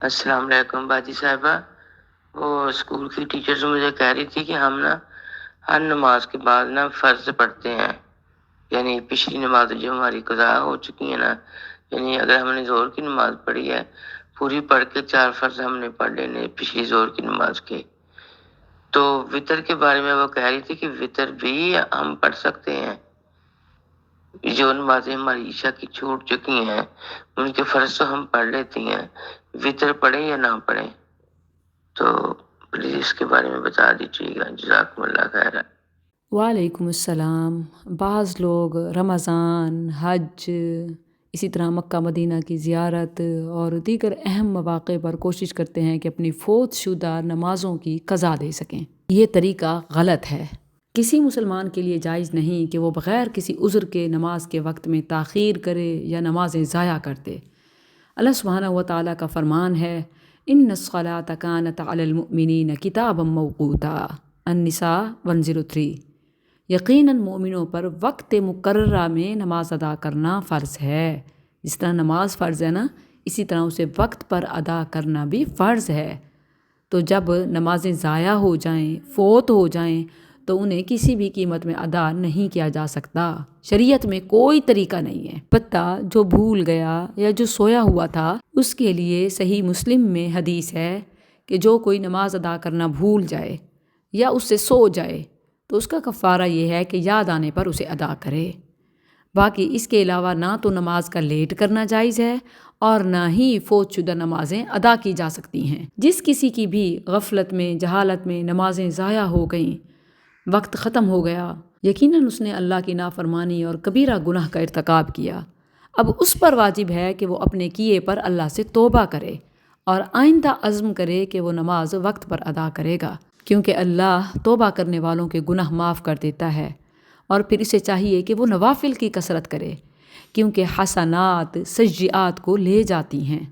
السلام علیکم باجی صاحبہ. وہ اسکول کی ٹیچر مجھے کہہ رہی تھی کہ ہم نا ہر نماز کے بعد نا فرض پڑھتے ہیں. یعنی پچھلی نماز جو ہماری قضا ہو چکی ہے نا، یعنی اگر ہم نے ظہر کی نماز پڑھی ہے پوری پڑھ کے 4 فرض ہم نے پڑھ لینے پچھلی ظہر کی نماز کے. تو وطر کے بارے میں وہ کہہ رہی تھی کہ وطر بھی ہم پڑھ سکتے ہیں. جو نمازیں ہماری عشاء کی چھوٹ چکی ہیں ان کے فرض تو ہم پڑھ لیتی ہیں، وطر پڑھیں یا نہ پڑھیں. تو پلیز اس کے بارے میں بتا دیجیے گا. جزاکم اللہ خیر. وعلیکم السلام. بعض لوگ رمضان، حج، اسی طرح مکہ مدینہ کی زیارت اور دیگر اہم مواقع پر کوشش کرتے ہیں کہ اپنی فوت شدہ نمازوں کی قضا دے سکیں. یہ طریقہ غلط ہے. کسی مسلمان کے لیے جائز نہیں کہ وہ بغیر کسی عذر کے نماز کے وقت میں تاخیر کرے یا نمازیں ضائع کر دے. اللہ سبحانہ و تعالیٰ کا فرمان ہے ان الصلاۃ کانت علی المؤمنین کتابا موقوتا. النساء 103. یقیناً مومنوں پر وقت مقررہ میں نماز ادا کرنا فرض ہے. جس طرح نماز فرض ہے نا، اسی طرح اسے وقت پر ادا کرنا بھی فرض ہے. تو جب نمازیں ضائع ہو جائیں، فوت ہو جائیں، تو انہیں کسی بھی قیمت میں ادا نہیں کیا جا سکتا. شریعت میں کوئی طریقہ نہیں ہے. البتہ جو بھول گیا یا جو سویا ہوا تھا اس کے لیے صحیح مسلم میں حدیث ہے کہ جو کوئی نماز ادا کرنا بھول جائے یا اس سے سو جائے تو اس کا کفارہ یہ ہے کہ یاد آنے پر اسے ادا کرے. باقی اس کے علاوہ نہ تو نماز کا لیٹ کرنا جائز ہے اور نہ ہی فوت شدہ نمازیں ادا کی جا سکتی ہیں. جس کسی کی بھی غفلت میں، جہالت میں نمازیں ضائع ہو گئیں، وقت ختم ہو گیا، یقیناً اس نے اللہ کی نافرمانی اور کبیرہ گناہ کا ارتکاب کیا. اب اس پر واجب ہے کہ وہ اپنے کیے پر اللہ سے توبہ کرے اور آئندہ عزم کرے کہ وہ نماز وقت پر ادا کرے گا، کیونکہ اللہ توبہ کرنے والوں کے گناہ معاف کر دیتا ہے. اور پھر اسے چاہیے کہ وہ نوافل کی کثرت کرے، کیونکہ حسنات سیئات کو لے جاتی ہیں.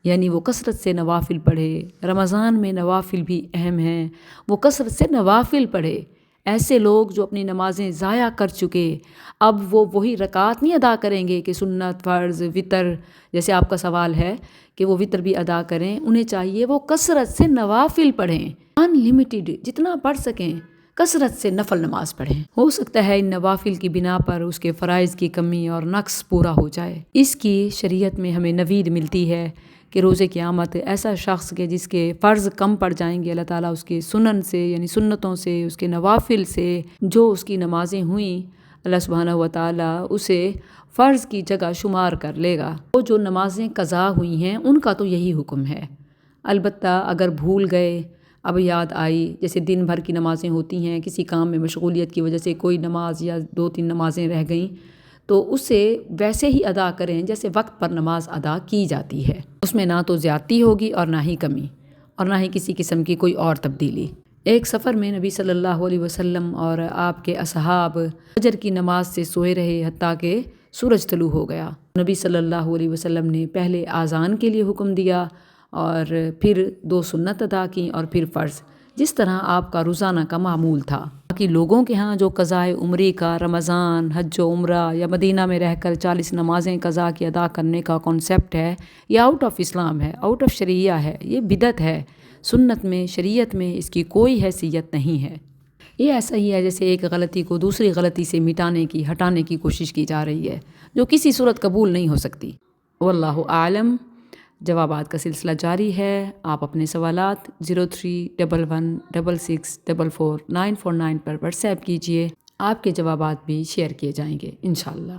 یعنی وہ کثرت سے نوافل پڑھے. رمضان میں نوافل بھی اہم ہیں، وہ کثرت سے نوافل پڑھے. ایسے لوگ جو اپنی نمازیں ضائع کر چکے، اب وہ وہی رکعت نہیں ادا کریں گے کہ سنت، فرض، وطر، جیسے آپ کا سوال ہے کہ وہ وطر بھی ادا کریں. انہیں چاہیے وہ کثرت سے نوافل پڑھیں، ان لمیٹڈ جتنا پڑھ سکیں کثرت سے نفل نماز پڑھیں. ہو سکتا ہے ان نوافل کی بنا پر اس کے فرائض کی کمی اور نقص پورا ہو جائے. اس کی شریعت میں ہمیں نوید ملتی ہے کہ روز قیامت ایسا شخص کے جس کے فرض کم پڑ جائیں گے، اللہ تعالیٰ اس کے سنن سے یعنی سنتوں سے، اس کے نوافل سے جو اس کی نمازیں ہوئیں، اللہ سبحانہ و تعالیٰ اسے فرض کی جگہ شمار کر لے گا. وہ جو نمازیں قضا ہوئی ہیں ان کا تو یہی حکم ہے. البتہ اگر بھول گئے، اب یاد آئی، جیسے دن بھر کی نمازیں ہوتی ہیں، کسی کام میں مشغولیت کی وجہ سے کوئی نماز یا 2-3 نمازیں رہ گئیں، تو اسے ویسے ہی ادا کریں جیسے وقت پر نماز ادا کی جاتی ہے. اس میں نہ تو زیادتی ہوگی اور نہ ہی کمی اور نہ ہی کسی قسم کی کوئی اور تبدیلی. ایک سفر میں نبی صلی اللہ علیہ وسلم اور آپ کے اصحاب فجر کی نماز سے سوئے رہے حتیٰ کہ سورج طلوع ہو گیا. نبی صلی اللہ علیہ وسلم نے پہلے اذان کے لیے حکم دیا اور پھر 2 سنت ادا کیں اور پھر فرض، جس طرح آپ کا روزانہ کا معمول تھا. باقی لوگوں کے ہاں جو قضائے عمری کا، رمضان، حج و عمرہ یا مدینہ میں رہ کر 40 نمازیں قضا کی ادا کرنے کا کانسیپٹ ہے، یہ آؤٹ آف اسلام ہے، آؤٹ آف شریعہ ہے، یہ بدعت ہے. سنت میں، شریعت میں اس کی کوئی حیثیت نہیں ہے. یہ ایسا ہی ہے جیسے ایک غلطی کو دوسری غلطی سے مٹانے کی، ہٹانے کی کوشش کی جا رہی ہے، جو کسی صورت قبول نہیں ہو سکتی. واللہ اعلم. جوابات کا سلسلہ جاری ہے. آپ اپنے سوالات 031166444949 پر واٹس ایپ کیجئے. آپ کے جوابات بھی شیئر کیے جائیں گے انشاءاللہ.